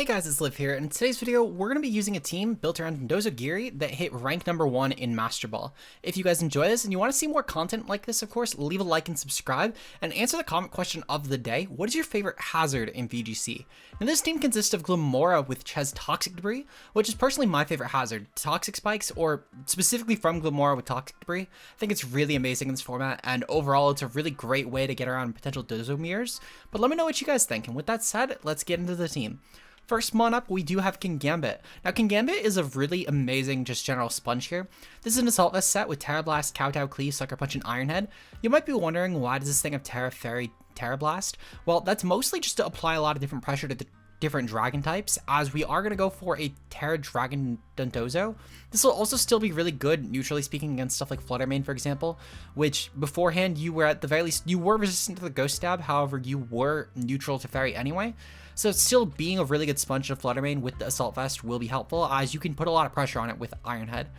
Hey guys, it's Liv here, and in today's video, we're going to be using a team built around Dondozo Giri that hit rank number 1 in Master Ball. If you guys enjoy this and you want to see more content like this, of course, leave a like and subscribe, and answer the comment question of the day: what is your favorite hazard in VGC? Now this team consists of Glimmora, which has Toxic Debris, which is personally my favorite hazard. Toxic Spikes, or specifically from Glimmora with Toxic Debris, I think it's really amazing in this format, and overall it's a really great way to get around potential Dozo mirrors. But let me know what you guys think, and with that said, let's get into the team. First mon up, we do have King Gambit. Now, King Gambit is a really amazing, just general sponge here. This is an Assault Vest set with Terra Blast, Kowtow, Cleave, Sucker Punch, and Iron Head. You might be wondering, why does this thing have Terra Fairy, Terra Blast? Well, that's mostly just to apply a lot of different pressure to the different dragon types, as we are going to go for a Terra Dragon Dondozo. This will also still be really good, neutrally speaking, against stuff like Flutter Mane, for example, which beforehand you were, at the very least, you were resistant to the Ghost Stab, however, you were neutral to Fairy anyway. So still being a really good sponge of Flutter Mane with the Assault Vest will be helpful, as you can put a lot of pressure on it with Iron Head.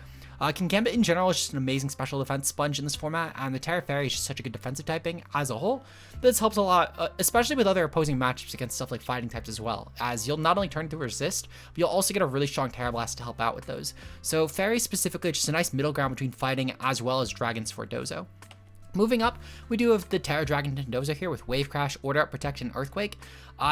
King Gambit in general is just an amazing special defense sponge in this format, and the Terra Fairy is just such a good defensive typing as a whole. This helps a lot, especially with other opposing matchups against stuff like fighting types as well, as you'll not only turn through resist, but you'll also get a really strong Terra Blast to help out with those. So Fairy specifically is just a nice middle ground between fighting as well as dragons for Dozo. Moving up, we do have the Terra Dragon Dondozo here with Wave Crash, Order Up, Protection, Earthquake.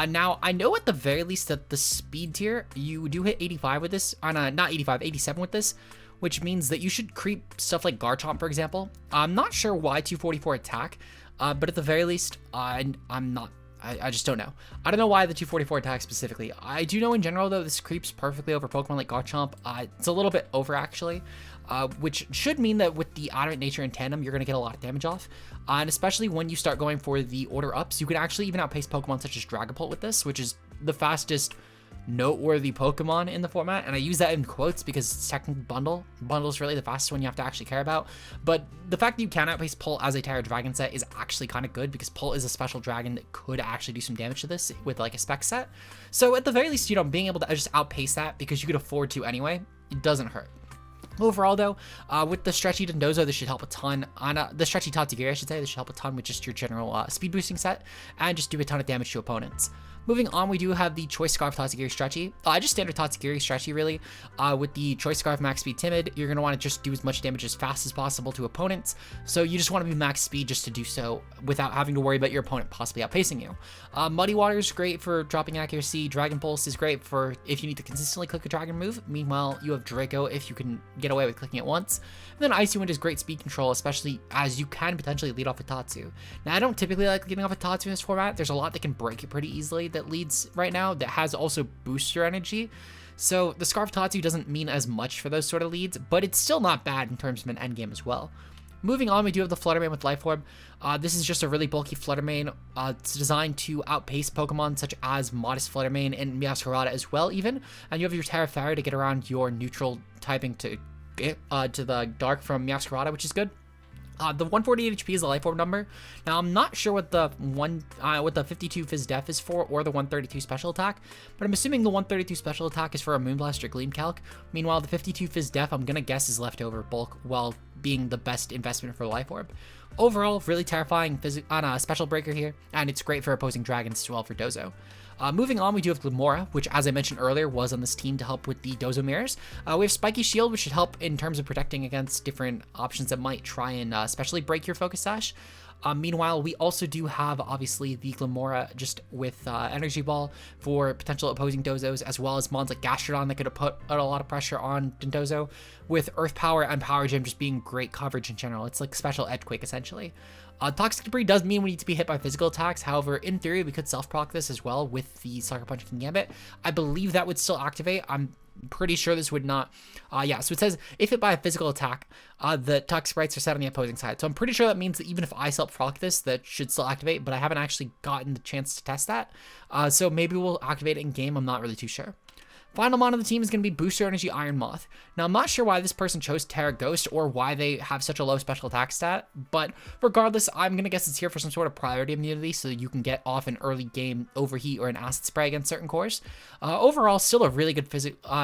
Now, I know at the very least that the speed tier, you do hit 85 with this, not 85, 87 with this, which means that you should creep stuff like Garchomp, for example. I'm not sure why 244 attack, but at the very least, I just don't know. I don't know why the 244 attack specifically. I do know in general, though, this creeps perfectly over Pokemon like Garchomp. It's a little bit over, actually, which should mean that with the Adamant nature in tandem, you're going to get a lot of damage off. And especially when you start going for the order ups, you can actually even outpace Pokemon such as Dragapult with this, which is the fastest noteworthy Pokemon in the format, and I use that in quotes because it's technically bundle. Bundle is really the fastest one you have to actually care about, but the fact that you can outpace Pull as a Terra Dragon set is actually kind of good, because Pull is a special dragon that could actually do some damage to this with like a spec set. So at the very least, being able to just outpace that because you could afford to anyway, it doesn't hurt. Overall, though, with the Stretchy Dondozo, this should help a ton. On the Stretchy Tatsugiri, I should say, this should help a ton with just your general speed boosting set, and just do a ton of damage to opponents. Moving on, we do have the Choice Scarf Tatsugiri Stretchy. Just standard Tatsugiri Stretchy, really. With the Choice Scarf Max Speed Timid, you're going to want to just do as much damage as fast as possible to opponents. So you just want to be max speed just to do so without having to worry about your opponent possibly outpacing you. Muddy Water is great for dropping accuracy. Dragon Pulse is great for if you need to consistently click a dragon move. Meanwhile, you have Draco if you can get away with clicking it once. And then Icy Wind is great speed control, especially as you can potentially lead off a Tatsu. Now, I don't typically like leading off a Tatsu in this format. There's a lot that can break it pretty easily that leads right now that has also boost your energy. So the Scarf Tatsu doesn't mean as much for those sort of leads, but it's still not bad in terms of an endgame as well. Moving on, we do have the Flutter Mane with Life Orb. This is just a really bulky Flutter Mane. It's designed to outpace Pokemon such as Modest Flutter Mane and Meowscarada as well, even. And you have your Terra Fairy to get around your neutral typing to the Dark from Meowscarada, which is good. The 148 HP is the Life Orb number. Now, I'm not sure what the 52 Fizz Def is for, or the 132 special attack, but I'm assuming the 132 special attack is for a Moonblast or Gleam Calc. Meanwhile, the 52 Fizz Def, I'm gonna guess, is leftover bulk, while being the best investment for Life Orb. Overall, really terrifying special breaker here, and it's great for opposing dragons as well for Dozo. Moving on, we do have Glimmora, which, as I mentioned earlier, was on this team to help with the Dozo mirrors. We have Spiky Shield, which should help in terms of protecting against different options that might try and especially break your Focus Sash. Meanwhile, we also do have, obviously, the Glimmora just with Energy Ball for potential opposing Dozos, as well as mons like Gastrodon that could put a lot of pressure on Dondozo, with Earth Power and Power Gem just being great coverage in general. It's like special Edgequake, essentially. Toxic Debris does mean we need to be hit by physical attacks. However, in theory, we could self-proc this as well with the Sucker Punch King Gambit. I believe that would still activate. I'm pretty sure this would not. Yeah, so it says if hit by a physical attack, the Toxic Sprites are set on the opposing side. So I'm pretty sure that means that even if I self-proc this, that should still activate, but I haven't actually gotten the chance to test that. So maybe we'll activate it in game. I'm not really too sure. Final mon of the team is going to be Booster Energy Iron Moth. Now, I'm not sure why this person chose Terra Ghost or why they have such a low special attack stat, but regardless, I'm going to guess it's here for some sort of priority immunity so you can get off an early game overheat or an acid spray against certain cores. Overall, still a really good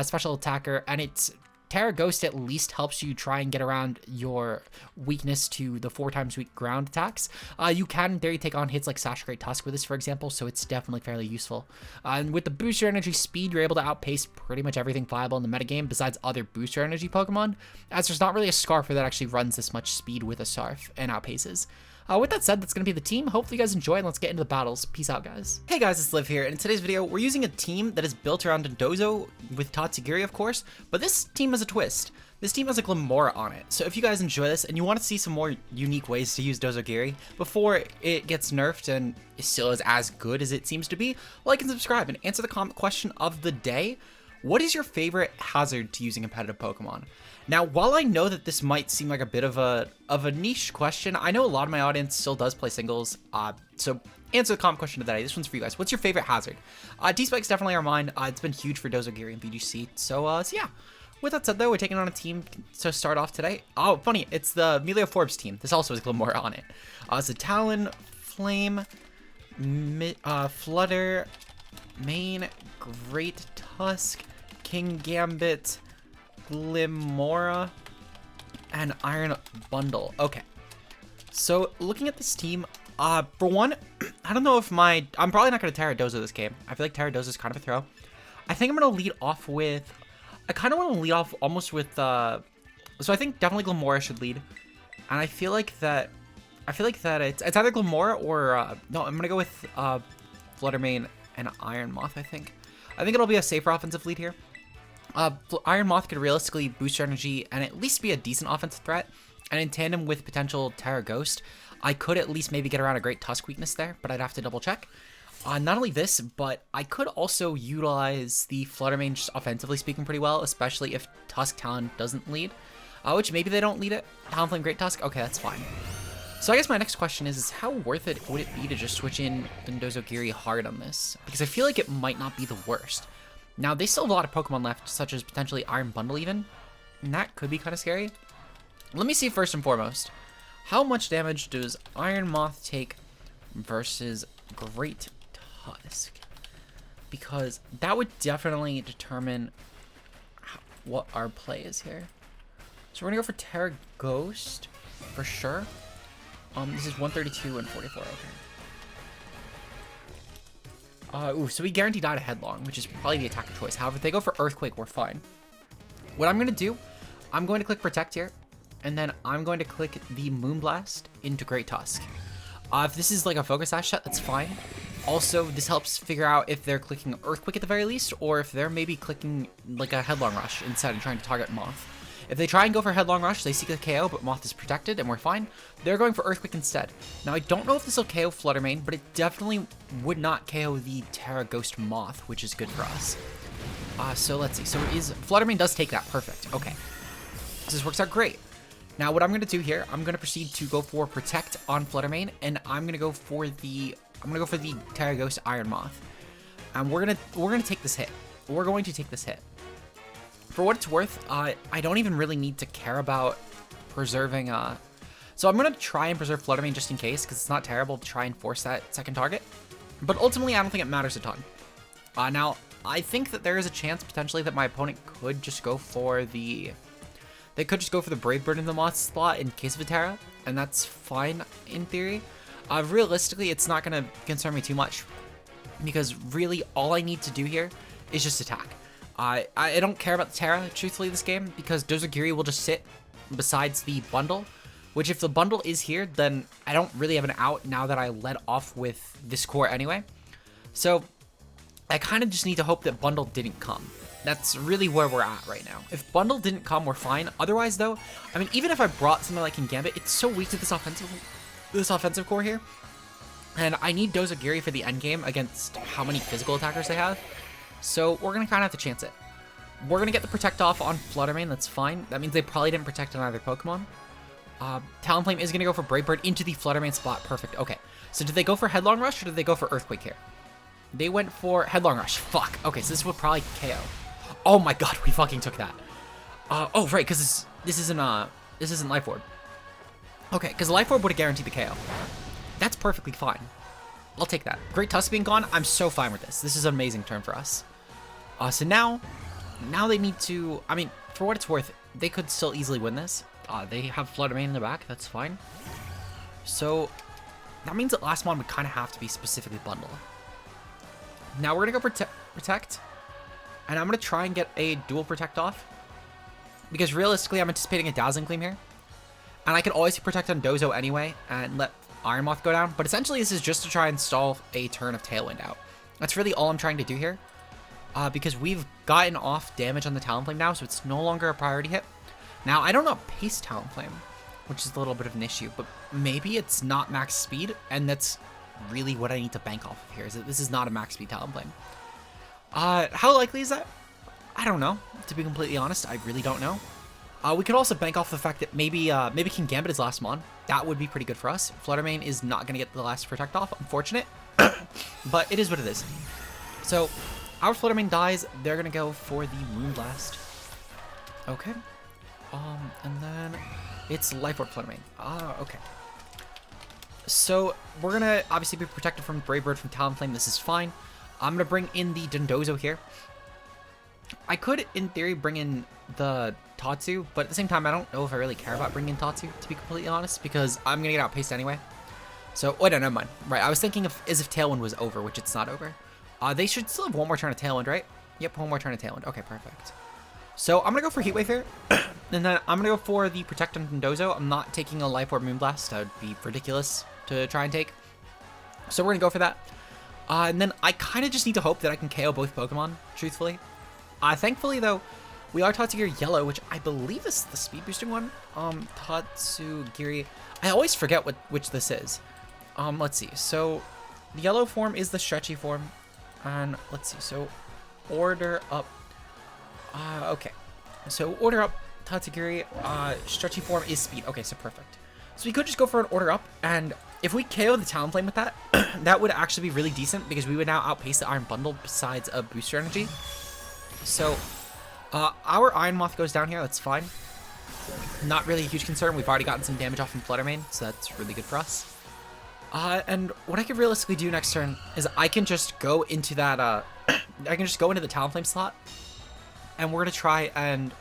special attacker, and it's Terra Ghost at least helps you try and get around your weakness to the 4 times weak ground attacks. You can in theory take on hits like Sash Great Tusk with this, for example, so it's definitely fairly useful. And with the booster energy speed, you're able to outpace pretty much everything viable in the metagame besides other booster energy Pokemon, as there's not really a Scarfer that actually runs this much speed with a Sarf and outpaces. With that said, that's going to be the team. Hopefully you guys enjoy, and let's get into the battles. Peace out, guys. Hey guys, it's Liv here, and in today's video, we're using a team that is built around Dondozo with Toxic Debris, of course, but this team has a twist. This team has a Glimmora on it, so if you guys enjoy this and you want to see some more unique ways to use Dozogiri before it gets nerfed and still is as good as it seems to be, like and subscribe and answer the comment question of the day. What is your favorite hazard to using competitive Pokemon? Now, while I know that this might seem like a bit of a niche question, I know a lot of my audience still does play singles, so answer the comment question of the day. This one's for you guys. What's your favorite hazard? T-Spike's definitely are mine. It's been huge for Dozogiri and VGC, so yeah. With that said, though, we're taking on a team to start off today. Oh, funny, it's the Amelia Forbes team. This also has Glimmora on it. It's a Talon, Flame, Flutter, Mane, Great Tusk, King Gambit, Glimmora, and Iron Bundle. Okay, so looking at this team, for one, I don't know if I'm probably not going to Terra Dozo this game. I feel like Terra Dozo is kind of a throw. I think I'm going to lead off with, I kind of want to lead off almost with, so I think definitely Glimmora should lead, and I feel like that it's either Glimmora or, no, I'm going to go with, Fluttermane and Iron Moth, I think it'll be a safer offensive lead here. Iron Moth could realistically boost your energy and at least be a decent offensive threat, and in tandem with potential Terra Ghost, I could at least maybe get around a Great Tusk weakness there, but I'd have to double check. Not only this, but I could also utilize the Fluttermane just offensively speaking pretty well, especially if Tusk Talon doesn't lead, which maybe they don't lead it. Talonflame Great Tusk, okay, that's fine. So I guess my next question is how worth it would it be to just switch in Dondozogiri hard on this? Because I feel like it might not be the worst. Now, they still have a lot of Pokemon left, such as potentially Iron Bundle even, and that could be kind of scary. Let me see first and foremost, how much damage does Iron Moth take versus Great Tusk? Because that would definitely determine what our play is here. So we're gonna go for Terra Ghost, for sure. This is 132 and 44, okay. Ooh, so we guaranteed die to Headlong, which is probably the attacker choice. However, if they go for Earthquake, we're fine. What I'm going to do, I'm going to click Protect here, and then I'm going to click the Moonblast into Great Tusk. If this is like a Focus Sash set, that's fine. Also, this helps figure out if they're clicking Earthquake at the very least, or if they're maybe clicking like a Headlong Rush instead and trying to target Moth. If they try and go for Headlong Rush, they seek a KO, but Moth is protected, and we're fine. They're going for Earthquake instead. Now, I don't know if this will KO Fluttermane, but it definitely would not KO the Terra Ghost Moth, which is good for us. So let's see. So Fluttermane does take that. Perfect. Okay. This works out great. Now, what I'm going to do here, I'm going to proceed to go for Protect on Fluttermane, and I'm going to go for the Terra Ghost Iron Moth. And we're gonna take this hit. We're going to take this hit. For what it's worth, I don't even really need to care about preserving, so I'm going to try and preserve Fluttermane just in case, because it's not terrible to try and force that second target. But ultimately, I don't think it matters a ton. Now, I think that there is a chance, potentially, that my opponent could just go for the Brave Bird in the Moth slot in case of a Terra, and that's fine in theory. Realistically, it's not going to concern me too much, because really, all I need to do here is just attack. I don't care about the Terra, truthfully, this game, because Dozogiri will just sit besides the bundle, which if the bundle is here, then I don't really have an out now that I led off with this core anyway. So I kind of just need to hope that bundle didn't come. That's really where we're at right now. If bundle didn't come, we're fine. Otherwise, though, I mean, even if I brought something like King Gambit, it's so weak to this offensive core here. And I need Dozogiri for the end game against how many physical attackers they have. So we're going to kind of have to chance it. We're going to get the Protect off on Fluttermane. That's fine. That means they probably didn't protect on either Pokemon. Talonflame is going to go for Brave Bird into the Fluttermane spot. Perfect. Okay. So did they go for Headlong Rush or did they go for Earthquake here? They went for Headlong Rush. Fuck. Okay, so this would probably KO. Oh my god, we fucking took that. Oh, right, because this isn't Life Orb. Okay, because Life Orb would have guaranteed the KO. That's perfectly fine. I'll take that. Great Tusk being gone, I'm so fine with this. This is an amazing turn for us. So now they need to, I mean, for what it's worth, they could still easily win this. They have Flutter Mane in the back, that's fine. So that means that last mon would kind of have to be specifically Bundle. Now we're going to go Protect, and I'm going to try and get a dual Protect off, because realistically I'm anticipating a Dazzling Gleam here. And I can always Protect on Dozo anyway and let Iron Moth go down, but essentially this is just to try and stall a turn of Tailwind out. That's really all I'm trying to do here, because we've gotten off damage on the Talonflame now, so it's no longer a priority hit. Now, I don't know Pace Talonflame, which is a little bit of an issue, but maybe it's not max speed, and that's really what I need to bank off of here, is that this is not a max speed Talonflame. How likely is that? I don't know, to be completely honest. I really don't know. We could also bank off the fact that maybe King Gambit is last mon. That would be pretty good for us. Flutter Mane is not going to get the last Protect off, unfortunate. But it is what it is. So, our Flutter Mane dies. They're going to go for the Moonblast. Okay. And then it's Life Orb Flutter Mane. Okay. So, we're going to obviously be protected from Brave Bird, from Talonflame. This is fine. I'm going to bring in the Dondozo here. I could, in theory, bring in the Tatsu, but at the same time, I don't know if I really care about bringing in Tatsu, to be completely honest, because I'm going to get outpaced anyway. So, oh, no, never mind. Right, I was thinking as if Tailwind was over, which it's not over. They should still have one more turn of Tailwind, right? Yep, one more turn of Tailwind. Okay, perfect. So, I'm going to go for Heat Wave here, and then I'm going to go for the Protect on Dondozo. I'm not taking a Life Orb Moonblast. That would be ridiculous to try and take. So, we're going to go for that. And then I kind of just need to hope that I can KO both Pokemon, truthfully. Thankfully, though, we are Tatsugiri Yellow, which I believe is the speed boosting one. Tatsugiri. I always forget which this is. Let's see. So, the yellow form is the stretchy form. And let's see. So, order up. Okay. So, order up Tatsugiri. Stretchy form is speed. Okay, so perfect. So, we could just go for an order up. And if we KO the Talonflame with that, that would actually be really decent, because we would now outpace the Iron Bundle besides a booster energy. So, our Iron Moth goes down here. That's fine. Not really a huge concern. We've already gotten some damage off from Flutter Mane, so that's really good for us. And what I could realistically do next turn is I can just go into that, I can just go into the Talonflame slot, and we're gonna try and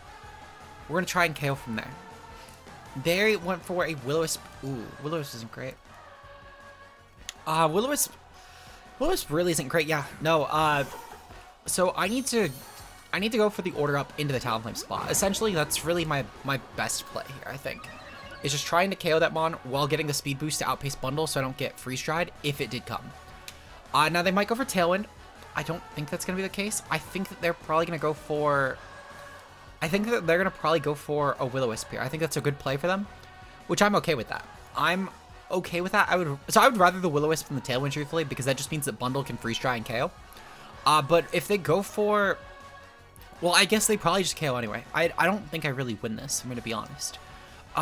KO from there. They went for a Will-O-Wisp. Ooh, Will-O-Wisp isn't great. Will-O-Wisp really isn't great. Yeah, no. So I need to go for the order up into the Talonflame spot. Essentially, that's really my best play here, I think. Is just trying to KO that mon while getting the speed boost to outpace Bundle so I don't get Freeze Dried if it did come. Now they might go for Tailwind. I don't think that's going to be the case. I think that they're probably going to go for... I think that they're going to probably go for a Will-O-Wisp here. I think that's a good play for them, which I'm okay with that. I'm okay with that. I would rather the Will-O-Wisp than the Tailwind, truthfully, because that just means that Bundle can Freeze Dry and KO. But if they go for... Well, I guess they probably just KO anyway. I don't think I really win this, I'm going to be honest.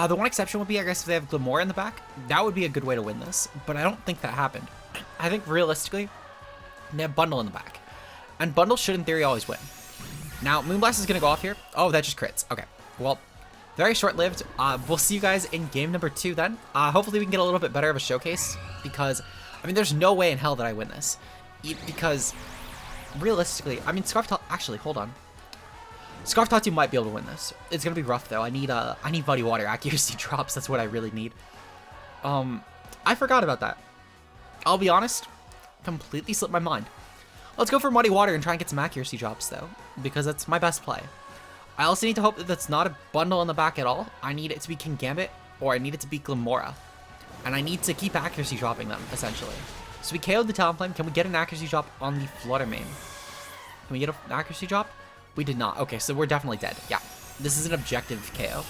The one exception would be, I guess, if they have Glimmora in the back. That would be a good way to win this, but I don't think that happened. I think, realistically, they have Bundle in the back. And Bundle should, in theory, always win. Now, Moonblast is going to go off here. Oh, that just crits. Okay, well, very short-lived. We'll see you guys in game number 2 then. Hopefully we can get a little bit better of a showcase, because, I mean, there's no way in hell that I win this. Because, realistically, I mean, actually, hold on. Scarf Tattoo might be able to win this. It's gonna be rough though. I need Muddy Water accuracy drops. That's what I really need. I forgot about that. I'll be honest, completely slipped my mind. Let's go for Muddy Water and try and get some accuracy drops though, because that's my best play. I also need to hope that that's not a Bundle in the back at all. I need it to be King Gambit, or I need it to be Glimmora, and I need to keep accuracy dropping them essentially. So we KO'd the Talonflame. Can we get an accuracy drop on the Flutter Mane? Can we get an accuracy drop? We did not. Okay, so we're definitely dead. Yeah, this is an objective KO.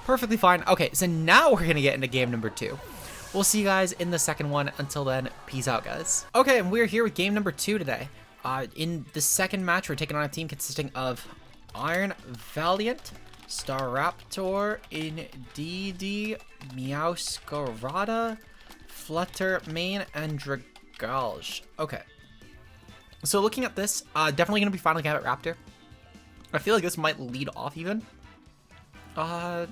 Perfectly fine. Okay, so now we're going to get into game number 2. We'll see you guys in the second one. Until then, peace out, guys. Okay, and we're here with game number 2 today. In the second match, we're taking on a team consisting of Iron Valiant, Staraptor, Indeedee, Meowscarada, Flutter Mane, and Dragalge. Okay. So looking at this, definitely going to be Final Gambit Raptor. I feel like this might lead off even. I'm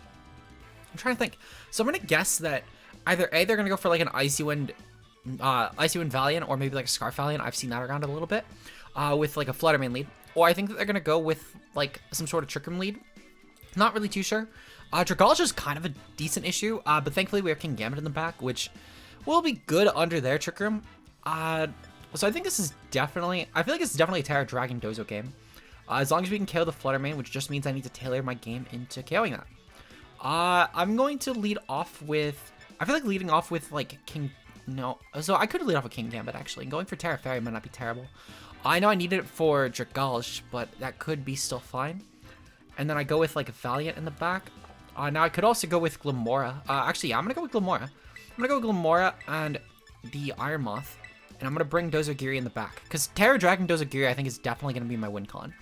trying to think. So I'm going to guess that either A, they're going to go for like an Icy Wind Valiant, or maybe like a Scarf Valiant. I've seen that around a little bit. With like a Flutter Mane lead. Or I think that they're going to go with like some sort of Trick Room lead. Not really too sure. Dragalge is kind of a decent issue, but thankfully we have King Gambit in the back, which will be good under their Trick Room. So I think this is definitely, I feel like it's definitely a Terra Dragon Dozo game. As long as we can KO the Flutter Mane, which just means I need to tailor my game into KOing that. I'm going to lead off with, I feel like leading off with like King, no, so I could lead off with King Gambit actually. And going for Terra Fairy might not be terrible. I know I needed it for Dragalge, but that could be still fine. And then I go with like Valiant in the back. Now I could also go with Glimmora. Actually, yeah, I'm gonna go with Glimmora. I'm gonna go with Glimmora and the Iron Moth. And I'm gonna bring Dozogiri in the back. Because Terra Dragon Dozogiri I think is definitely gonna be my win con.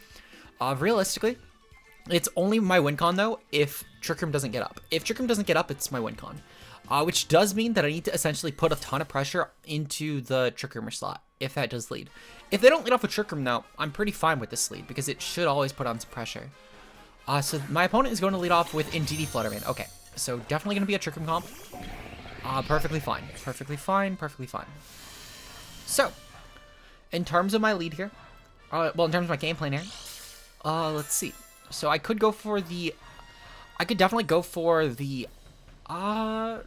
Realistically, it's only my win con though if Trick Room doesn't get up. If Trick Room doesn't get up, it's my win con. Which does mean that I need to essentially put a ton of pressure into the Trick Roomer slot, if that does lead. If they don't lead off with Trick Room though, I'm pretty fine with this lead, because it should always put on some pressure. So my opponent is going to lead off with Indeedee Flutter Mane. Okay, so definitely going to be a Trick Room comp. Perfectly fine. Perfectly fine. Perfectly fine. So, in terms of my lead here, well, in terms of my game plan here, let's see. So I could go for the, I could definitely go for the, let's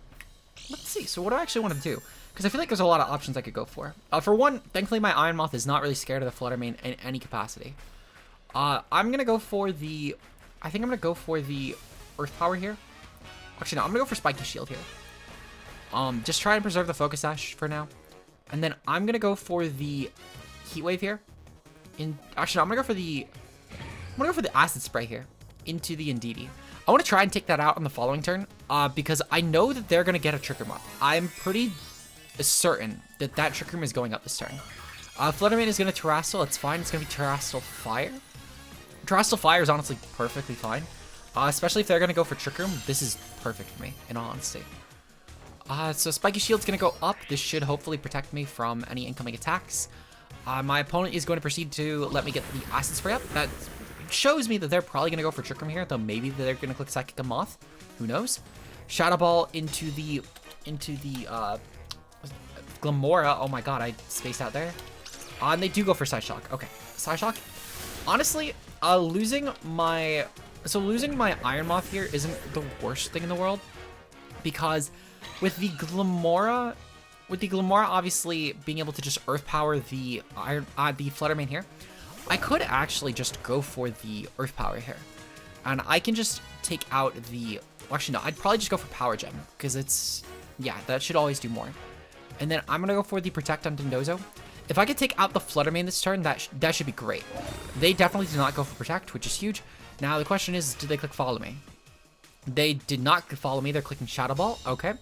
see. So what do I actually want to do? Because I feel like there's a lot of options I could go for. For one, thankfully my Iron Moth is not really scared of the Flutter Mane in any capacity. I'm going to go for the, I think I'm going to go for the Earth Power here. Actually, no, I'm going to go for Spiky Shield here. Just try and preserve the Focus Sash for now. And then I'm going to go for the Heat Wave here. Actually, no, I'm going to go for the Acid Spray here into the Indeedee. I want to try and take that out on the following turn because I know that they're going to get a Trick Room up. I'm pretty certain that that Trick Room is going up this turn. Flutter Mane is going to Terrestrial. It's fine. It's going to be Terrestrial Fire. Terrestrial Fire is honestly perfectly fine. Especially if they're going to go for Trick Room. This is perfect for me, in all honesty. So Spiky Shield's going to go up. This should hopefully protect me from any incoming attacks. My opponent is going to proceed to let me get the Acid Spray up. That shows me that they're probably going to go for Trick Room here, though maybe they're going to click Psychic Moth. Who knows? Shadow Ball into the Glimmora. Oh my god, I spaced out there. And they do go for Side Shock. Okay, Side Shock. Honestly, losing my Iron Moth here isn't the worst thing in the world, because with the Glimmora obviously being able to just Earth Power the Flutter Mane here, I could actually just go for the Earth Power here, and I can just take out the. Actually, no, I'd probably just go for Power Gem because it's, yeah, that should always do more. And then I'm gonna go for the Protect on Dondozo. If I could take out the Flutter Mane this turn, that should be great. They definitely did not go for Protect, which is huge. Now the question is, did they click Follow Me? They did not follow me. They're clicking Shadow Ball. Okay.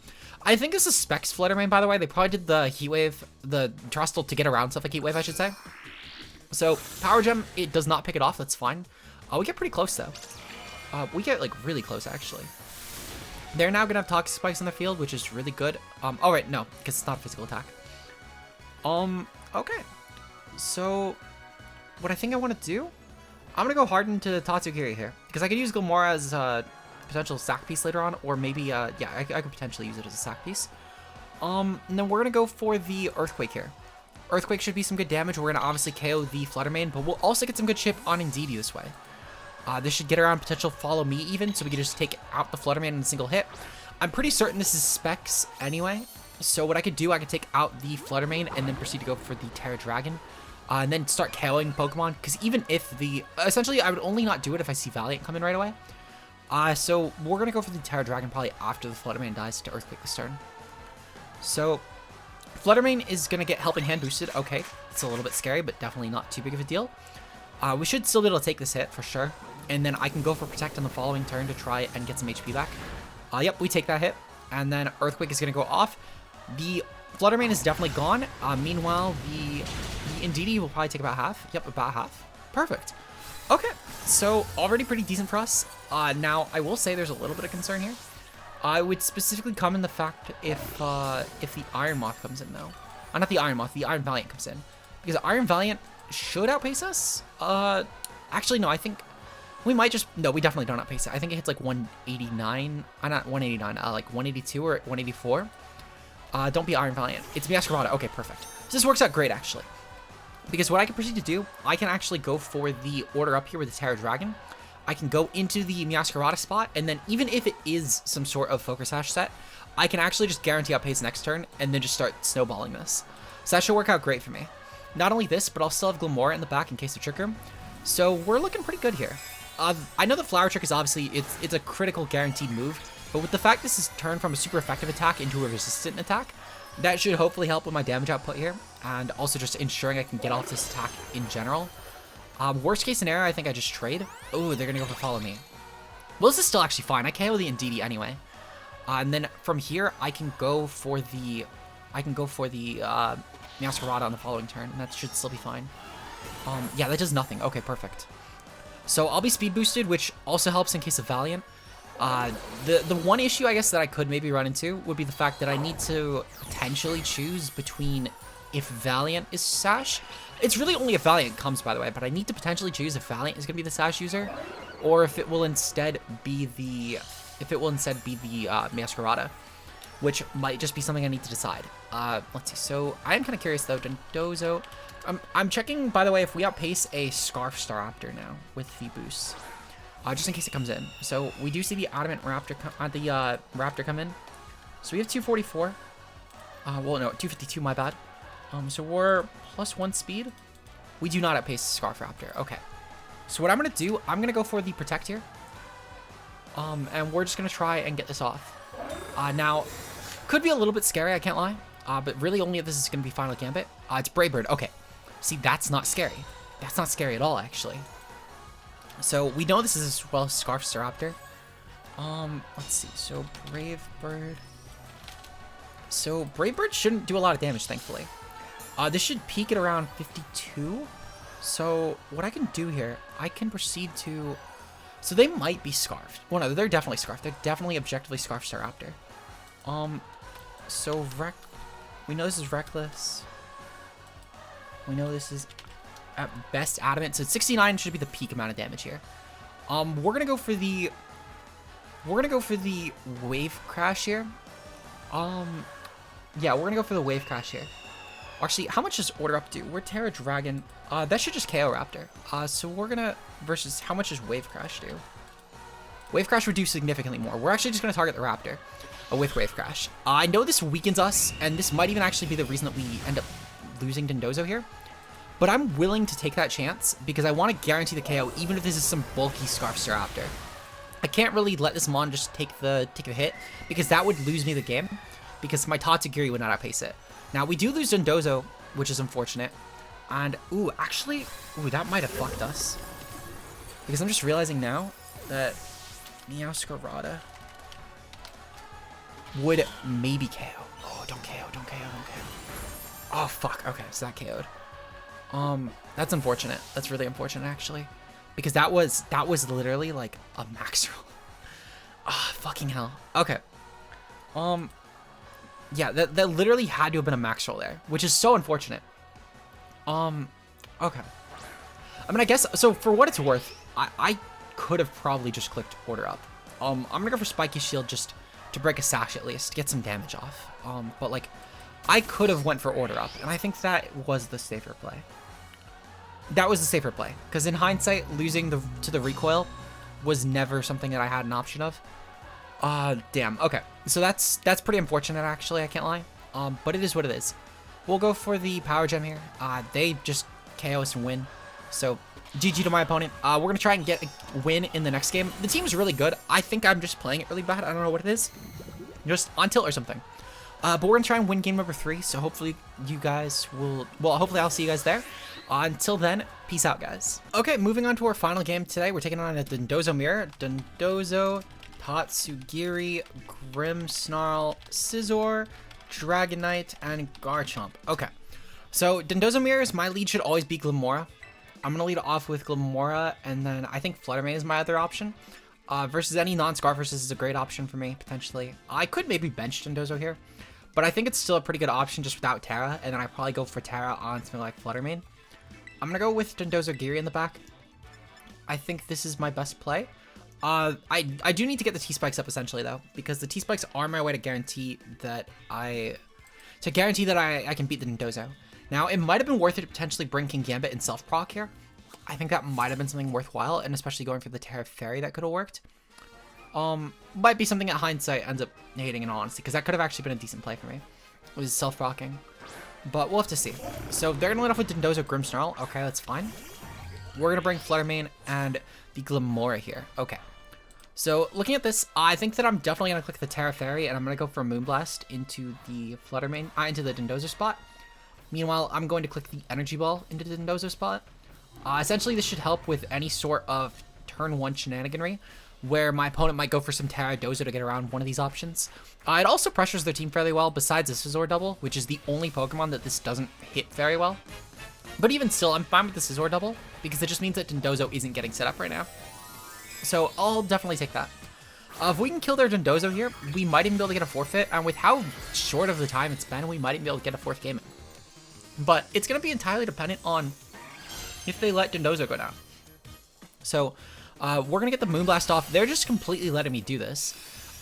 I think this suspects Flutter Mane, by the way. They probably did the Heat Wave, the Terrestrial to get around stuff like Heat Wave, I should say. So Power Gem, it does not pick it off. That's fine. We get pretty close though. We get like really close actually. They're now gonna have Toxic Spikes in the field, which is really good. Oh right, no, because it's not a physical attack. Okay. So what I think I want to do, I'm gonna go hard into Tatsugiri here because I could use Glimmora as a potential sack piece later on, or maybe yeah, I could potentially use it as a sack piece. And then we're gonna go for the Earthquake here. Earthquake should be some good damage. We're gonna obviously KO the Flutter Mane, but we'll also get some good chip on Indeedee this way. This should get around potential Follow Me even, so we can just take out the Flutter Mane in a single hit. I'm pretty certain this is Specs anyway, so what I could do, I could take out the Flutter Mane and then proceed to go for the Terra Dragon, and then start KOing Pokemon, because even if the, essentially I would only not do it if I see Valiant come in right away. So we're gonna go for the Terra Dragon probably after the Flutter Mane dies to Earthquake this turn. So Flutter Mane is gonna get Helping Hand boosted. Okay, it's a little bit scary, but definitely not too big of a deal. We should still be able to take this hit for sure. And then I can go for Protect on the following turn to try and get some HP back. Yep, we take that hit. And then Earthquake is going to go off. The Flutter Mane is definitely gone. Meanwhile, the Indeedee will probably take about half. Yep, about half. Perfect. Okay, so already pretty decent for us. Now, I will say there's a little bit of concern here. I would specifically come in the fact if the Iron Moth comes in, though. Not the Iron Moth, the Iron Valiant comes in. Because Iron Valiant should outpace us. Actually, no, I think we might just, no, we definitely don't outpace it. I think it hits like 189, not 189, like 182 or 184. Don't be Iron Valiant. It's Miascarada. Okay, perfect. So this works out great, actually. Because what I can proceed to do, I can actually go for the order up here with the Terra Dragon. I can go into the Meowscarada spot, and then even if it is some sort of Focus Sash set, I can actually just guarantee outpace next turn, and then just start snowballing this. So that should work out great for me. Not only this, but I'll still have Glimmora in the back in case of Trick Room. So we're looking pretty good here. I know the Flower Trick is obviously, it's a critical guaranteed move, but with the fact this is turned from a super effective attack into a resistant attack, that should hopefully help with my damage output here, and also just ensuring I can get off this attack in general. Worst case scenario, I think I just trade. Oh, they're gonna go for Follow Me. Well, this is still actually fine. I KO the Indeedee anyway. And then from here, I can go for the Meowscarada on the following turn, and that should still be fine. Yeah, that does nothing. Okay, perfect. So I'll be speed boosted, which also helps in case of Valiant. The one issue, I guess, that I could maybe run into would be the fact that I need to potentially choose between if Valiant is Sash. It's really only if Valiant comes, by the way, but I need to potentially choose if Valiant is going to be the Sash user, or if it will instead be the Meowscarada, which might just be something I need to decide. Let's see. So I am kind of curious though. Dondozo. I'm checking, by the way, if we outpace a Scarf Staraptor now with the boost, just in case it comes in. So we do see the Adamant Raptor, Raptor come in. So we have 244. Well, no, 252. My bad. So we're +1 speed. We do not outpace Scarf Raptor. Okay. So what I'm gonna do, I'm gonna go for the Protect here. And we're just gonna try and get this off. Now, could be a little bit scary, I can't lie. But really only if this is gonna be Final Gambit. It's Brave Bird. Okay. See, that's not scary. That's not scary at all, actually. So we know this is as well as Scarf Staraptor. Let's see. So Brave Bird. So Brave Bird shouldn't do a lot of damage, thankfully. This should peak at around 52. So what I can do here, I can proceed to... So they might be Scarfed. Well, no, they're definitely Scarfed. They're definitely objectively Scarf Staraptor. So we know this is Reckless. We know this is at best Adamant. So 69 should be the peak amount of damage here. We're gonna go for the Wave Crash here. Yeah, we're gonna go for the Wave Crash here. Actually, how much does Order Up do? We're Terra Dragon. That should just KO Raptor. So we're gonna versus how much does Wave Crash do? Wave Crash would do significantly more. We're actually just gonna target the Raptor with Wave Crash. I know this weakens us, and this might even actually be the reason that we end up losing Dondozo here. But I'm willing to take that chance because I want to guarantee the KO, even if this is some bulky Scarf Staraptor. I can't really let this Mon just take the hit because that would lose me the game because my Toxic Debris would not outpace it. Now we do lose Dondozo, which is unfortunate. And that might have fucked us because I'm just realizing now that Meowscarada would maybe KO. Oh, don't KO, don't KO, don't KO. Oh, fuck. Okay, so that KO'd. That's unfortunate. That's really unfortunate, actually. Because that was literally, like, a max roll. Ah, fucking hell. Okay. Yeah, that literally had to have been a max roll there, which is so unfortunate. Okay. I mean, I guess, so for what it's worth, I could have probably just clicked Order Up. I'm gonna go for Spiky Shield just to break a Sash at least, get some damage off. But, like, I could have went for Order Up, and I think that was the safer play. That was the safer play, because in hindsight, losing to the recoil was never something that I had an option of. Damn. Okay, so that's pretty unfortunate, actually, I can't lie. But it is what it is. We'll go for the Power Gem here. They just KO us and win. So, GG to my opponent. We're going to try and get a win in the next game. The team is really good. I think I'm just playing it really bad. I don't know what it is. Just on tilt or something. But we're going to try and win game number 3. So hopefully you guys will... Well, hopefully I'll see you guys there. Until then, peace out, guys. Okay, moving on to our final game today. We're taking on a Dondozo mirror. Dondozo, Tatsugiri, Grimmsnarl, Scizor, Dragonite, and Garchomp. Okay, so Dondozo mirrors, my lead should always be Glimmora. I'm going to lead off with Glimmora, and then I think Fluttermane is my other option. Versus any non-Scarf versus is a great option for me, potentially. I could maybe bench Dondozo here, but I think it's still a pretty good option just without Terra, and then I probably go for Terra on something like Fluttermane. I'm going to go with Dondozo Giri in the back. I think this is my best play. I do need to get the T-Spikes up essentially though, because the T-Spikes are my way to guarantee that I can beat the Dondozo. Now, it might have been worth it to potentially bring King Gambit and self-proc here. I think that might have been something worthwhile, and especially going for the Terra Fairy that could have worked. Might be something at hindsight ends up hating in all honesty, because that could have actually been a decent play for me. It was self-rocking. But we'll have to see. So they're going to lead off with Dondozo Grimmsnarl. Okay, that's fine. We're going to bring Fluttermane and the Glimmora here. Okay. So looking at this, I think that I'm definitely going to click the Terra Fairy, and I'm going to go for Moonblast into the Fluttermane, into the Dondozo spot. Meanwhile, I'm going to click the Energy Ball into the Dondozo spot. Essentially, this should help with any sort of turn 1 shenaniganry, where my opponent might go for some Terradozo to get around one of these options. It also pressures their team fairly well, besides the Scizor double, which is the only Pokemon that this doesn't hit very well. But even still, I'm fine with the Scizor double, because it just means that Dondozo isn't getting set up right now. So I'll definitely take that. If we can kill their Dondozo here, we might even be able to get a forfeit, and with how short of the time it's been, we might even be able to get a 4th game in. But it's going to be entirely dependent on if they let Dondozo go down. So we're going to get the Moonblast off. They're just completely letting me do this.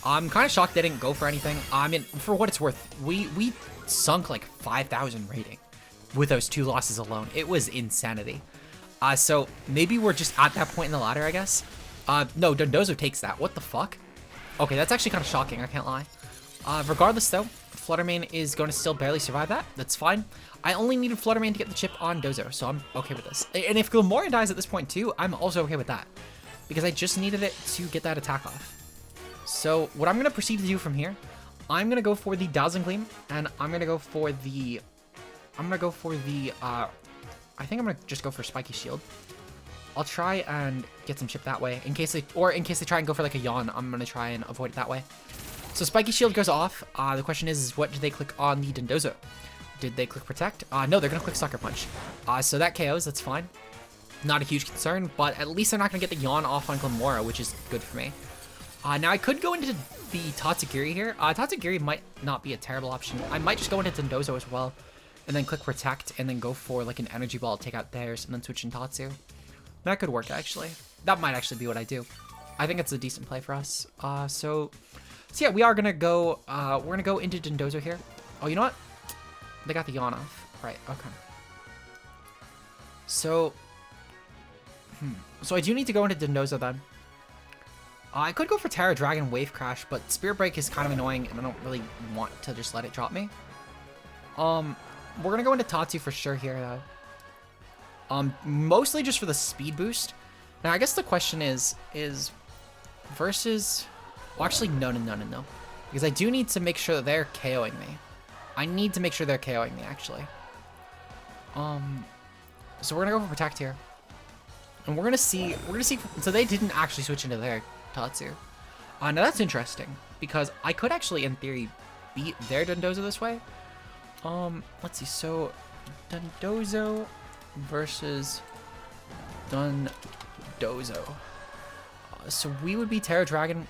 I'm kind of shocked they didn't go for anything. I mean, for what it's worth, we sunk like 5,000 rating with those 2 losses alone. It was insanity. So maybe we're just at that point in the ladder, I guess. No, Dondozo takes that. What the fuck? Okay, that's actually kind of shocking, I can't lie. Regardless, though, Fluttermane is going to still barely survive that. That's fine. I only needed Fluttermane to get the chip on Dozo, so I'm okay with this. And if Glimmora dies at this point, too, I'm also okay with that, because I just needed it to get that attack off. So what I'm going to proceed to do from here, I'm going to go for the Dazzling Gleam, and I'm going to go for the... I think I'm going to just go for Spiky Shield. I'll try and get some chip that way, in case they try and go for like a Yawn, I'm going to try and avoid it that way. So Spiky Shield goes off. The question is what did they click on the Dondozo? Did they click Protect? No, they're going to click Sucker Punch. So that KOs, that's fine. Not a huge concern, but at least they're not going to get the Yawn off on Glimmora, which is good for me. Now I could go into the Tatsugiri here. Tatsugiri might not be a terrible option. I might just go into Dondozo as well, and then click Protect, and then go for like an Energy Ball, take out theirs, and then switch in Tatsu. That could work, actually. That might actually be what I do. I think it's a decent play for us. So yeah, we are gonna go. We're gonna go into Dondozo here. Oh, you know what? They got the Yawn off. Right. Okay. So, so I do need to go into Dondozo then. I could go for Terra Dragon Wave Crash, but Spirit Break is kind of annoying, and I don't really want to just let it drop me. We're gonna go into Tatsu for sure here, though. Mostly just for the speed boost. Now, I guess the question is versus... Well, actually, no. Because I do need to make sure that they're KOing me. I need to make sure they're KOing me, actually. So we're gonna go for Protect here. And we're gonna see, so they didn't actually switch into their Tatsu. Now that's interesting, because I could actually, in theory, beat their Dondozo this way. Let's see, so Dondozo versus Dondozo. So we would be Terra Dragon.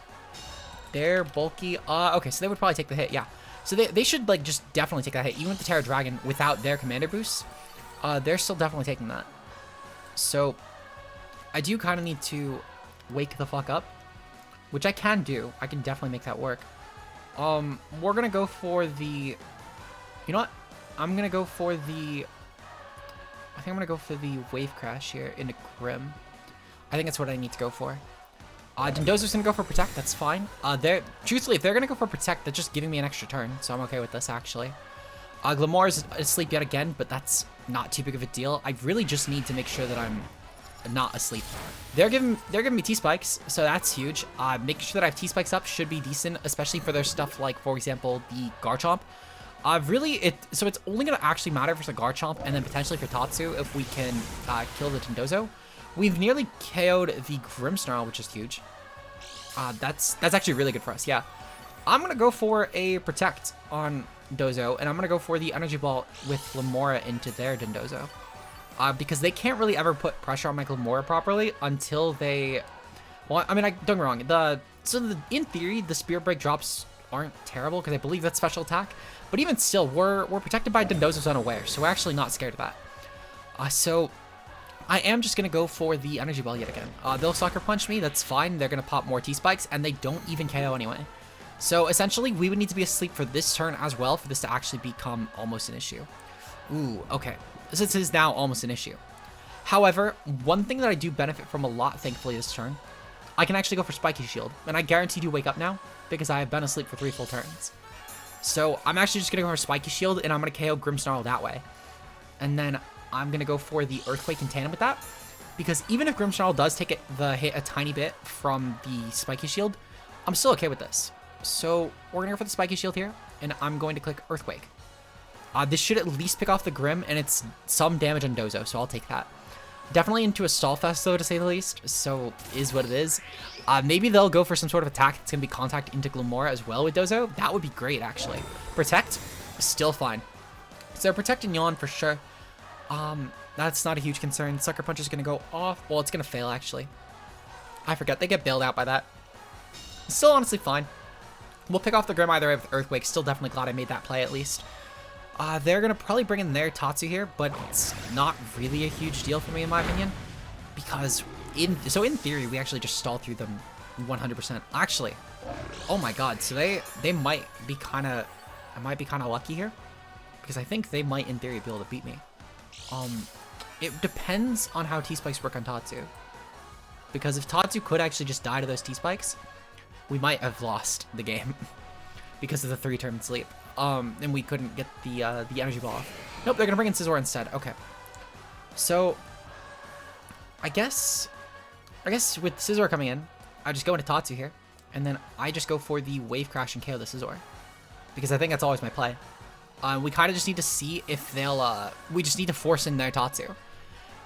They're bulky. Okay, so they would probably take the hit, yeah. So they should, like, just definitely take that hit. Even with the Terra Dragon, without their Commander boost, they're still definitely taking that. So I do kind of need to wake the fuck up, which I can do. I can definitely make that work. We're gonna go for the... You know what? I'm gonna go for the... I think I'm gonna go for the Wave Crash here into Grim. I think that's what I need to go for. Dondozo's gonna go for Protect, that's fine. Truthfully, if they're gonna go for Protect, they're just giving me an extra turn, so I'm okay with this, actually. Glimmora's asleep yet again, but that's not too big of a deal. I really just need to make sure that I'm not asleep. They're giving me T-Spikes, so that's huge. Making sure that I have T-Spikes up should be decent, especially for their stuff like, for example, the Garchomp. So it's only gonna actually matter for the Garchomp and then potentially for Tatsu if we can kill the Dondozo. We've nearly KO'd the Grimmsnarl, which is huge. That's actually really good for us, yeah. I'm gonna go for a Protect on Dozo, and I'm gonna go for the Energy Ball with Glimmora into their Dondozo. Because they can't really ever put pressure on my Glimmora properly until they... Well, I mean, don't get me wrong. In theory, the Spirit Break drops aren't terrible, because I believe that's special attack. But even still, we're protected by Dondozo's Unaware, so we're actually not scared of that. So I am just going to go for the Energy Ball yet again. They'll Sucker Punch me, that's fine. They're going to pop more T-Spikes, and they don't even KO anyway. So essentially, we would need to be asleep for this turn as well for this to actually become almost an issue. Ooh, okay. This is now almost an issue. However, one thing that I do benefit from a lot, thankfully, this turn, I can actually go for Spiky Shield, and I guarantee you wake up now because I have been asleep for 3 full turns. So I'm actually just going to go for Spiky Shield, and I'm going to KO Grimmsnarl that way. And then I'm going to go for the Earthquake in tandem with that, because even if Grimmsnarl does take the hit a tiny bit from the Spiky Shield, I'm still okay with this. So we're going to go for the Spiky Shield here, and I'm going to click Earthquake. This should at least pick off the Grim, and it's some damage on Dozo, so I'll take that. Definitely into a stall fest, though, to say the least, so is what it is. Maybe they'll go for some sort of attack that's going to be contact into Glimmora as well with Dozo. That would be great, actually. Protect, still fine. So Protect and Yawn for sure. That's not a huge concern. Sucker Punch is going to go off. Well, it's going to fail, actually. I forget. They get bailed out by that. Still honestly fine. We'll pick off the Grim either way with Earthquake. Still definitely glad I made that play at least. They're going to probably bring in their Tatsu here, but it's not really a huge deal for me in my opinion. Because, in theory, we actually just stall through them 100%. Actually, oh my god, so they might be kind of, I might be kind of lucky here. Because I think they might, in theory, be able to beat me. It depends on how T-Spikes work on Tatsu. Because if Tatsu could actually just die to those T-Spikes, we might have lost the game. Because of the 3-turn sleep. And we couldn't get the energy ball off. Nope, they're gonna bring in Scizor instead. Okay. So I guess with Scizor coming in, I just go into Tatsu here, and then I just go for the Wave Crash and KO the Scizor. Because I think that's always my play. We kind of just need to see if they'll, we just need to force in their Tatsu.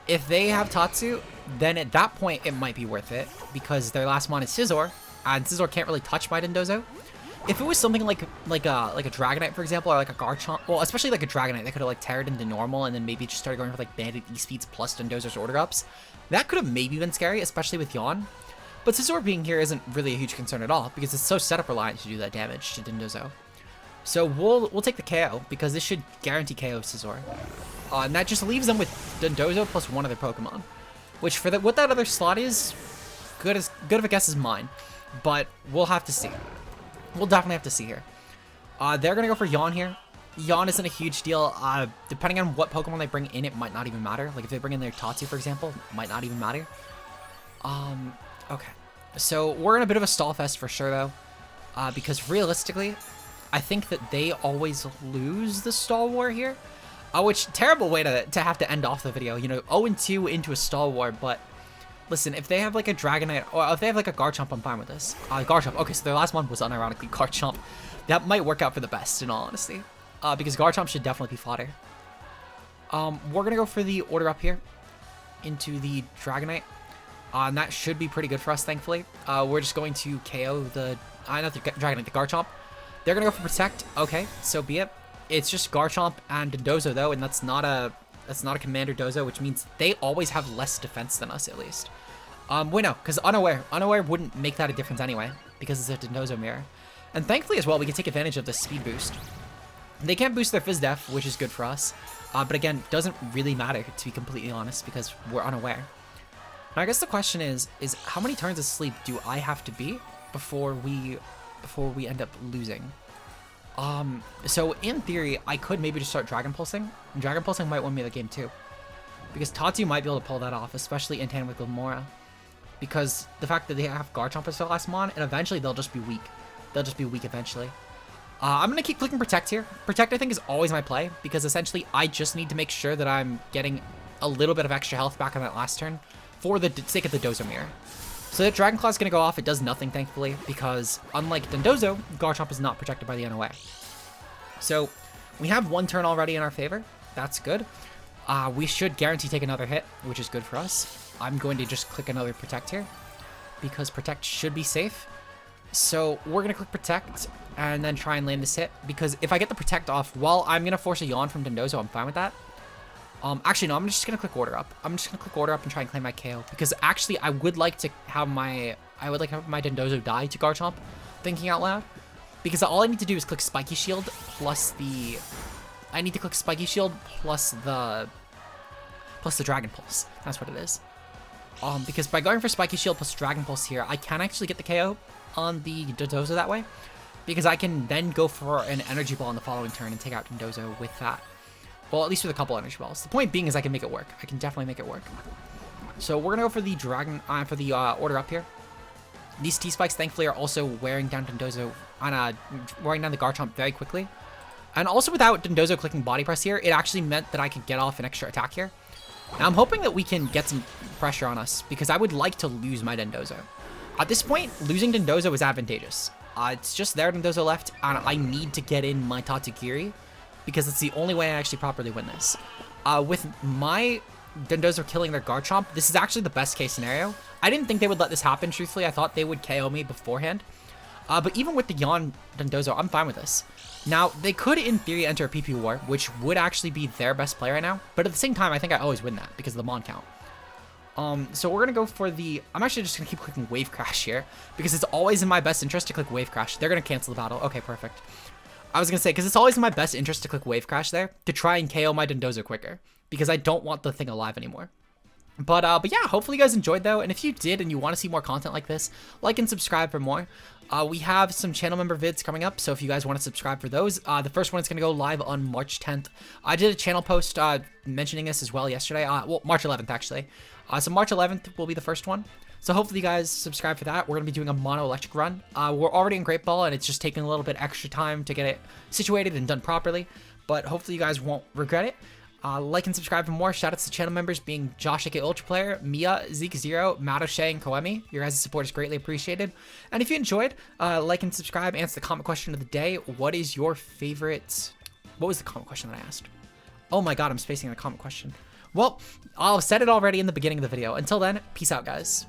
If they have Tatsu, then at that point it might be worth it, because their last mon is Scizor, and Scizor can't really touch my Dondozo. If it was something like a Dragonite, for example, or like a Garchomp, well, especially like a Dragonite that could have like teared into normal and then maybe just started going for like banded E-Speeds plus Dondozo's Order Ups, that could have maybe been scary, especially with Yawn. But Scizor being here isn't really a huge concern at all, because it's so setup reliant to do that damage to Dondozo. So we'll take the KO, because this should guarantee KO Scizor. And that just leaves them with Dondozo plus one other Pokemon. Which, for what that other slot is, good of a guess as mine. But we'll have to see. We'll definitely have to see here. They're going to go for Yawn here. Yawn isn't a huge deal. Depending on what Pokemon they bring in, it might not even matter. Like, if they bring in their Tatsu, for example, it might not even matter. Okay. So, we're in a bit of a stall fest for sure, though. Because realistically, I think that they always lose the stall war here. Which, terrible way to have to end off the video. You know, 0-2 into a stall war, but listen, if they have like a Dragonite, or if they have like a Garchomp, I'm fine with this. Garchomp, okay, so their last one was unironically Garchomp. That might work out for the best, in all honesty. Because Garchomp should definitely be fodder. We're gonna go for the Order Up here into the Dragonite. And that should be pretty good for us, thankfully. We're just going to KO the, not the Dragonite, the Garchomp. They're gonna go for Protect. Okay, so be it. It's just Garchomp and Dondozo though, and that's not a Commander Dozo, which means they always have less defense than us at least. Wait, no, because Unaware wouldn't make that a difference anyway, because it's a Dondozo mirror. And thankfully as well, we can take advantage of this speed boost. They can't boost their Fizz Def, which is good for us. But again, doesn't really matter, to be completely honest, because we're Unaware. Now I guess the question is how many turns of sleep do I have to be before we end up losing? So in theory, I could maybe just start Dragon Pulsing. And Dragon Pulsing might win me the game too. Because Tatsu might be able to pull that off, especially in tandem with Glimmora. Because the fact that they have Garchomp as their last mon, and eventually they'll just be weak. They'll just be weak eventually. I'm going to keep clicking Protect here. Protect, I think, is always my play, because essentially I just need to make sure that I'm getting a little bit of extra health back on that last turn for the sake of the Dozo mirror. So that Dragon Claw is going to go off. It does nothing, thankfully, because unlike Dondozo, Garchomp is not protected by the NOA. So we have one turn already in our favor. That's good. We should guarantee take another hit, which is good for us. I'm going to just click another Protect here, because Protect should be safe. So we're going to click Protect and then try and land this hit, because if I get the Protect off, while I'm going to force a Yawn from Dondozo, I'm fine with that. Actually, no, I'm just going to click Order Up. I'm just going to click Order Up and try and claim my KO, because actually I would like to have my Dondozo die to Garchomp, thinking out loud, because all I need to do is click Spiky Shield plus the, I need to click Spiky Shield plus the Dragon Pulse. That's what it is. Because by going for Spiky Shield plus Dragon Pulse here, I can actually get the KO on the Dondozo that way, because I can then go for an Energy Ball in the following turn and take out Dondozo with that. Well, at least with a couple energy balls. The point being is I can make it work. I can definitely make it work. So we're gonna go for the dragon, for the order up here. These T-Spikes, thankfully, are also wearing down Dondozo, wearing down the Garchomp very quickly. And also without Dondozo clicking body press here, it actually meant that I could get off an extra attack here. Now I'm hoping that we can get some pressure on us, because I would like to lose my Dondozo. At this point, losing Dondozo is advantageous. It's just their Dondozo left, and I need to get in my Tatsugiri, because it's the only way I actually properly win this. With my Dondozo killing their Garchomp, this is actually the best case scenario. I didn't think they would let this happen, truthfully. I thought they would KO me beforehand. But even with the Yawn Dondozo, I'm fine with this. Now, they could, in theory, enter a PP War, which would actually be their best play right now. But at the same time, I think I always win that because of the Mon count. So we're going to go for the... I'm actually just going to keep clicking Wave Crash here, because it's always in my best interest to click Wave Crash. They're going to cancel the battle. Okay, perfect. I was going to say, because it's always in my best interest to click Wave Crash there to try and KO my Dondozo quicker, because I don't want the thing alive anymore. But yeah, hopefully you guys enjoyed though, and if you did and you want to see more content like this, like and subscribe for more. We have some channel member vids coming up, so if you guys want to subscribe for those, the first one is going to go live on March 10th. I did a channel post mentioning this as well yesterday, well, March 11th actually. So March 11th will be the first one. So hopefully you guys subscribe for that. We're going to be doing a mono electric run. We're already in Great Ball, and it's just taking a little bit extra time to get it situated and done properly, but hopefully you guys won't regret it. Like and subscribe for more. Shoutouts to channel members being Josh aka Ultra Player, Mia, Zeke Zero, Matt O'Shea, and Koemi. Your guys' support is greatly appreciated. And if you enjoyed, like and subscribe. Answer the comment question of the day. What is your favorite... What was the comment question that I asked? Oh my god, I'm spacing on the comment question. Well, I'll said it already in the beginning of the video. Until then, peace out, guys.